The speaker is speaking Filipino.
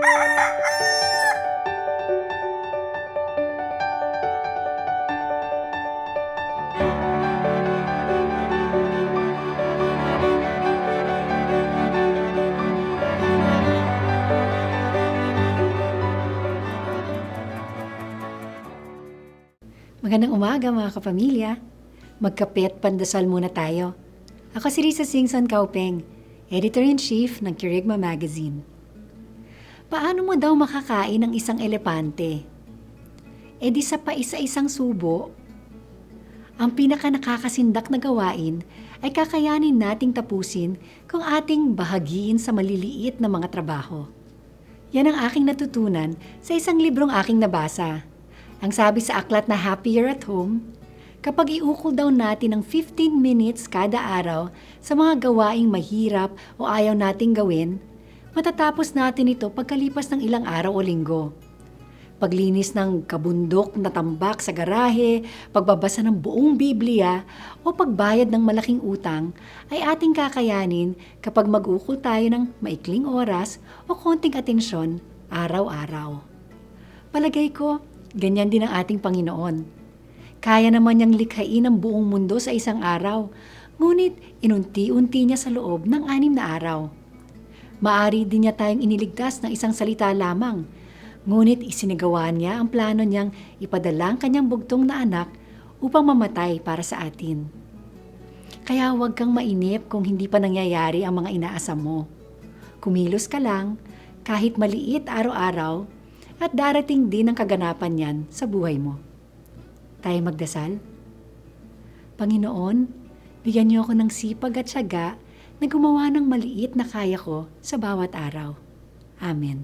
Magandang umaga mga kapamilya. Magkape at pandasal muna tayo. Ako si Risa Singson Kaupeng, Editor-in-Chief ng Kirigma Magazine. Paano mo daw makakain ng isang elepante? E di sa paisa-isang subo. Ang pinaka nakakasindak na gawain ay kakayanin nating tapusin kung ating bahagiin sa maliliit na mga trabaho. Yan ang aking natutunan sa isang librong aking nabasa. Ang sabi sa aklat na Happier at Home, kapag iukol daw natin ng 15 minutes kada araw sa mga gawaing mahirap o ayaw nating gawin, matatapos natin ito pagkalipas ng ilang araw o linggo. Paglinis ng kabundok na tambak sa garahe, pagbabasa ng buong Biblia, o pagbayad ng malaking utang ay ating kakayanin kapag mag-ukol tayo ng maikling oras o konting atensyon araw-araw. Palagay ko, ganyan din ang ating Panginoon. Kaya naman niyang likhain ang buong mundo sa isang araw, ngunit inunti-unti niya sa loob ng 6 na araw. Maari din niya tayong iniligtas ng isang salita lamang, ngunit isinagawa niya ang plano niyang ipadala ang kanyang bugtong na anak upang mamatay para sa atin. Kaya huwag kang mainip kung hindi pa nangyayari ang mga inaasam mo. Kumilos ka lang, kahit maliit araw-araw, at darating din ang kaganapan niyan sa buhay mo. Tayo magdasal? Panginoon, bigyan niyo ako ng sipag at tiyaga na gumawa ng maliit na kaya ko sa bawat araw. Amen.